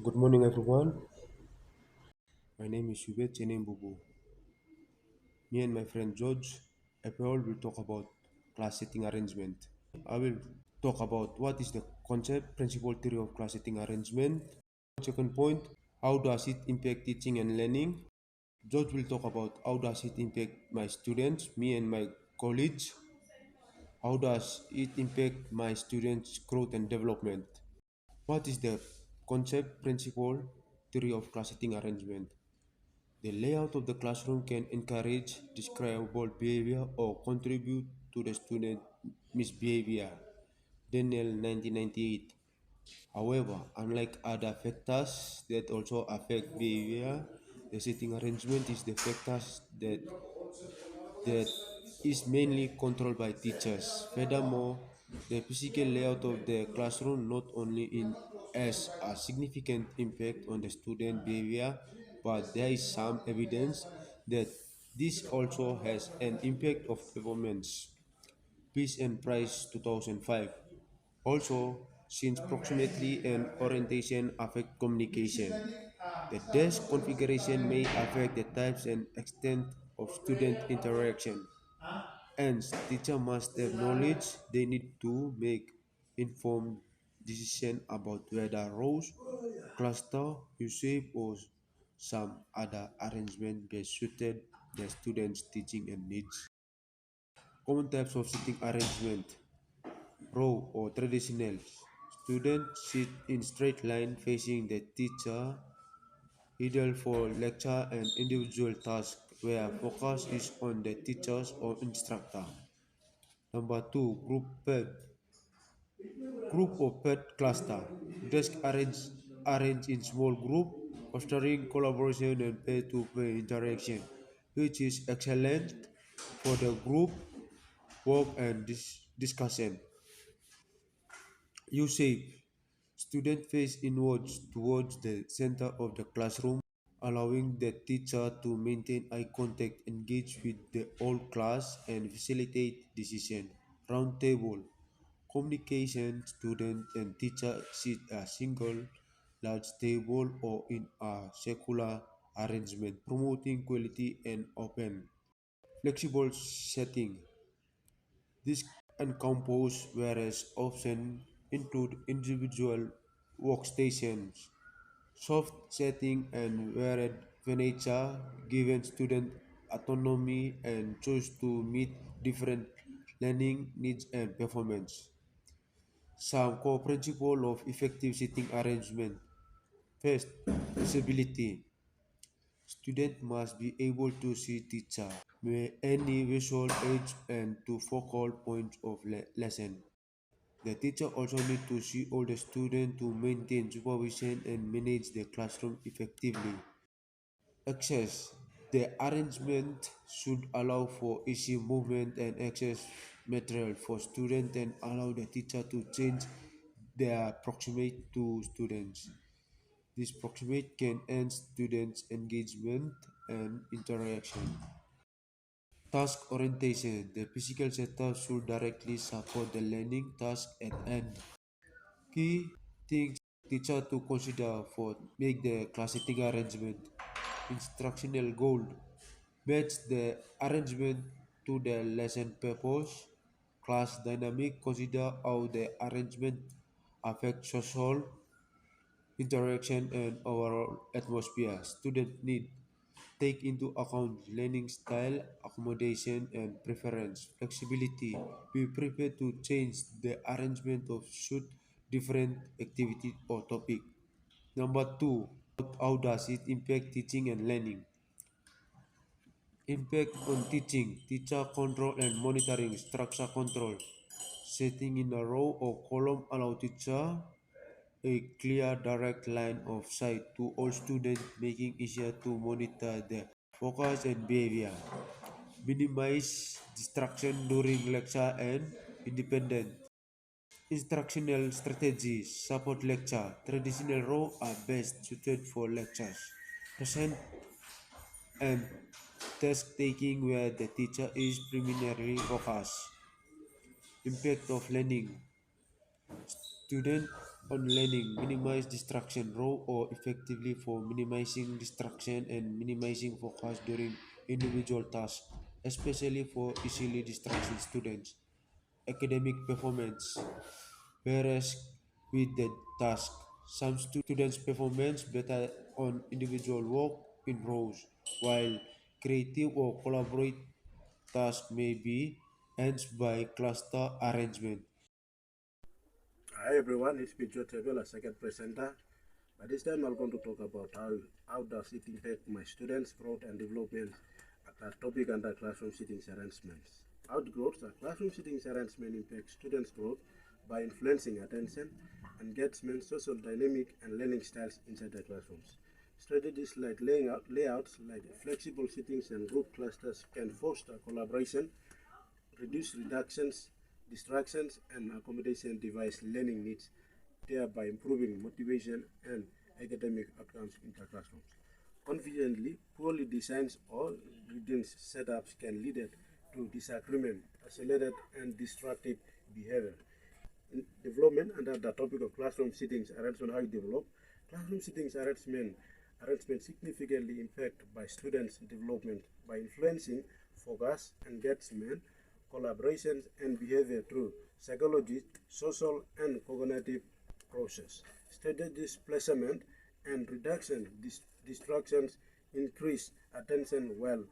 Good morning, everyone. My name is Shubet Chenem Bubu. Me and my friend George April will talk about class setting arrangement. I will talk about what is the concept, principle, theory of class setting arrangement. Second point, how does it impact teaching and learning? George will talk about how does it impact my students, me and my colleagues. How does it impact my students' growth and development? What is the concept, principle, theory of class setting arrangement? The layout of the classroom can encourage desirable behavior or contribute to the student misbehavior. Daniel 1998. However, unlike other factors that also affect behavior, the seating arrangement is the factors that is mainly controlled by teachers. Furthermore, the physical layout of the classroom not only has a significant impact on the student behavior, but there is some evidence that this also has an impact of performance. Peace and Price 2005. Also, since proximity and orientation affect communication, the desk configuration may affect the types and extent of student interaction. Hence, teacher must have knowledge they need to make informed decision about whether rows, cluster, usage, or some other arrangement best suited the students' teaching and needs. Common types of sitting arrangement: row or traditional. Students sit in straight line facing the teacher, ideal for lecture and individual tasks where focus is on the teachers or instructor. Number two, group or pet cluster. Desk arrange in small group, fostering collaboration and pay-to-pay interaction, which is excellent for the group work and discussion. Usage: student face inwards towards the center of the classroom, allowing the teacher to maintain eye contact, engage with the whole class, and facilitate decision. Round table: communication: student and teacher sit at a single large table or in a circular arrangement, promoting quality and open. Flexible setting: this encompasses various options include individual workstations, soft setting, and varied furniture, giving students autonomy and choice to meet different learning needs and performance. Some core principles of effective seating arrangement. First, visibility. Students must be able to see teacher, any visual aids, and to focal points of lesson. The teacher also needs to see all the students to maintain supervision and manage the classroom effectively. Access. The arrangement should allow for easy movement and access material for students and allow the teacher to change their proximate to students. This proximate can enhance students' engagement and interaction. Task orientation. The physical setup should directly support the learning task at hand. Key things teacher to consider for make the class setting arrangement. Instructional goal: match the arrangement to the lesson purpose. Class dynamic: consider how the arrangement affects social interaction and overall atmosphere. Student need: take into account learning style, accommodation, and preference. Flexibility: be prepared to change the arrangement of suit different activity or topic. Number two, how does it impact teaching and learning? Impact on teaching: teacher control and monitoring, structure control. Setting in a row or column allow teacher a clear direct line of sight to all students, making easier to monitor their focus and behavior. Minimize distraction during lecture and independent. Instructional strategies support lecture. Traditional row are best suited for lectures. Present and task taking where the teacher is primarily focused. Impact of learning: student on learning, minimize distraction, raw or effectively for minimizing distraction and minimizing focus during individual tasks, especially for easily distracted students. Academic performance whereas with the task. Some students performance better on individual work in rows, while creative or collaborative tasks may be enhanced by cluster arrangement. Hi everyone, it's Pijo Tebel, a second presenter. By this time, I'm going to talk about how does it impact my students' growth and development at the topic under classroom settings arrangements. How growth, classroom settings arrangement impacts students' growth by influencing attention, engagement, social dynamic, and learning styles inside the classrooms. Strategies like layouts like flexible settings and group clusters can foster collaboration, reduce distractions, and accommodation device learning needs, thereby improving motivation and academic outcomes in the classrooms. Conveniently, poorly designed or redundant setups can lead to disagreement, accelerated and distracted behavior. In development under the topic of classroom settings arrangement, how you develop classroom settings arrangement significantly impact by students' development by influencing focus, engagement, collaborations, and behavior through psychology, social, and cognitive process. Strategies placement and reduction distractions increase attention while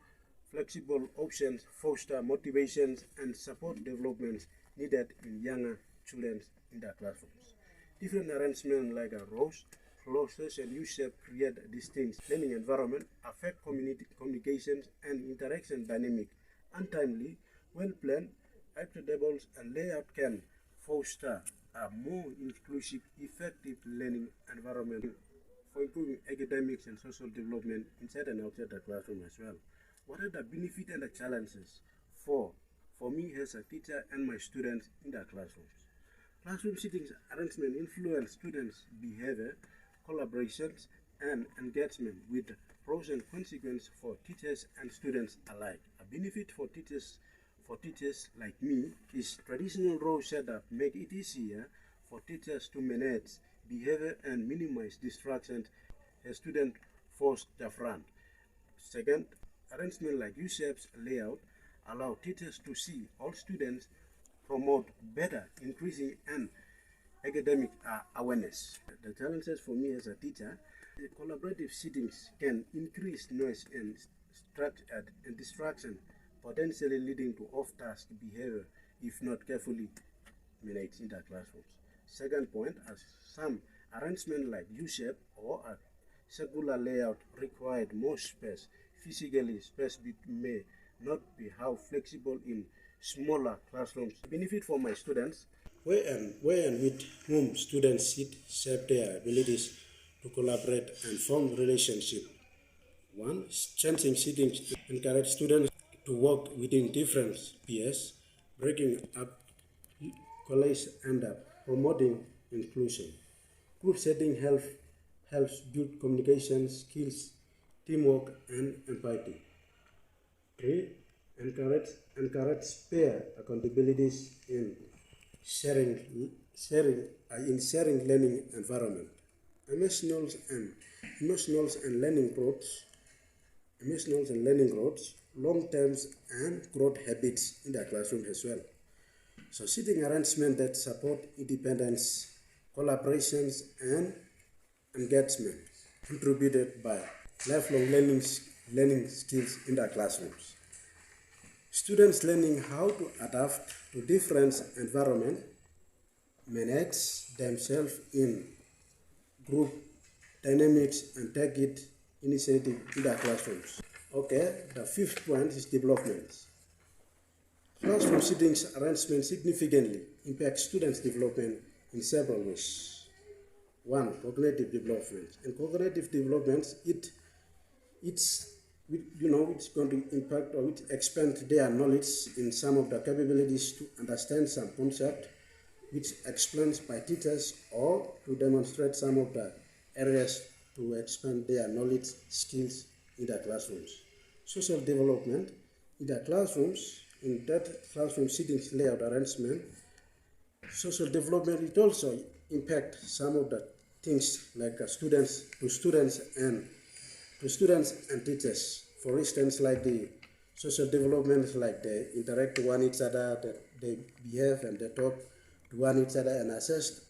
flexible options foster motivations and support developments needed in younger children in their classrooms. Different arrangements like a rows, clusters, and U-shape create distinct learning environment, affect communications and interaction dynamic. Untimely, well-planned, upgradables, and layout can foster a more inclusive, effective learning environment for improving academics and social development inside and outside the classroom as well. What are the benefits and the challenges for for me as a teacher and my students in the classrooms? Classroom settings arrangement influence students' behavior, collaborations, and engagement with pros and consequences for teachers and students alike. A benefit for teachers like me is traditional role setup make it easier for teachers to manage behavior and minimize distractions as student force the front. Second, arrangement like U-shapes layout allow teachers to see all students, promote better increasing and academic awareness. The challenges for me as a teacher, the collaborative settings can increase noise and distraction, potentially leading to off-task behavior if not carefully managed in the classrooms. Second point, as some arrangement like U-shape or a circular layout required more space. Physically, space may not be how flexible in smaller classrooms. Benefit for my students, where and with whom students sit shape their abilities to collaborate and form relationship. One, strengthening settings encourage students to work within different peers, breaking up college and promoting inclusion. Group setting helps build communication skills, teamwork, and empathy. 3. Encourage peer accountabilities in sharing learning environment. Emotionals and emotionals and learning growth, long terms and growth habits in the classroom as well. So seating arrangement that support independence, collaborations, and engagement contributed by lifelong learning skills in the classrooms. Students learning how to adapt to different environments, manage themselves in group dynamics, and take it initiative in the classrooms. Okay, the fifth point is development. Classroom settings arrangement significantly impacts students' development in several ways. One, cognitive development. In cognitive development, it's it's going to impact or it expand their knowledge in some of the capabilities to understand some concept, which explains by teachers or to demonstrate some of the areas to expand their knowledge skills in the classrooms. Social development in the classrooms, in that classroom settings layout arrangement, social development it also impact some of the things like students and teachers. For instance, like the social development, like they interact to one each other, that they behave and they talk to one each other and assess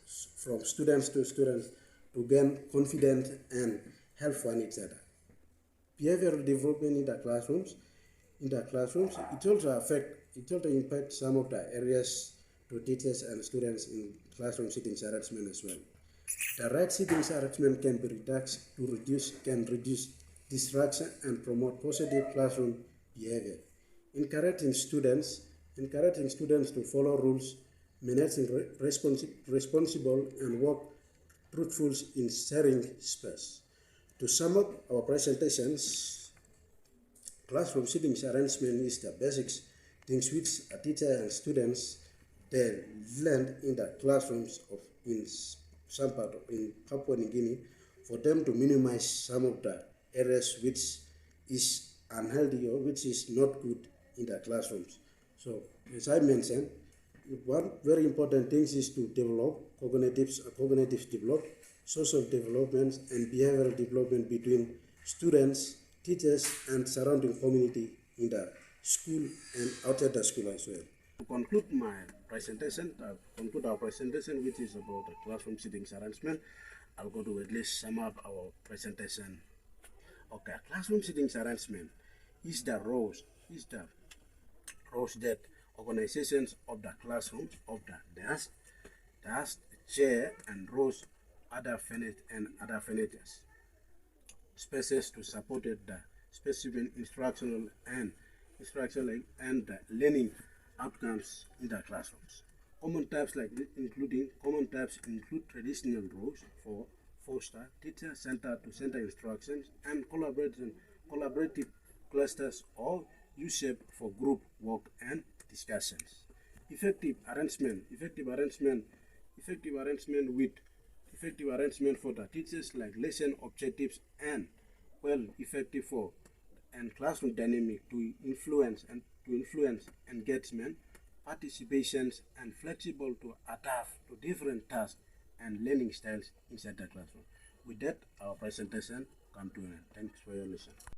from students to students to gain confidence and help one each other. Behavioral development in the classrooms, it also impact some of the areas to teachers and students in classroom sitting arrangement as well. The right sitting arrangement can reduce distraction and promote positive classroom behavior. Encouraging students, encouraging students to follow rules, managing responsible and work truthful in sharing space. To sum up our presentations, classroom sitting arrangement is the basics things which a teacher and students they learned in the classrooms of in some part of in Papua New Guinea for them to minimize some of the areas which is unhealthy or which is not good in the classrooms. So as I mentioned, one very important thing is to develop cognitive development, social development, and behavioral development between students, teachers, and surrounding community in the school and outside the school as well. To conclude my presentation, conclude our presentation, which is about the classroom sitting arrangement, I'll go to at least sum up our presentation. Okay, classroom sitting arrangement is the roles that organizations of the classrooms of the desk, chair, and rows other furniture spaces to support the specific instructional and the learning outcomes in the classrooms. Common types include traditional roles for foster teacher center to center instructions and collaborative clusters or U-shape for group work and discussions. Effective arrangement for the teachers like lesson objectives and well effective for and classroom dynamic to influence engagement, participations, and flexible to adapt to different tasks and learning styles inside the classroom. With that, our presentation come to an end. Thanks for your listen.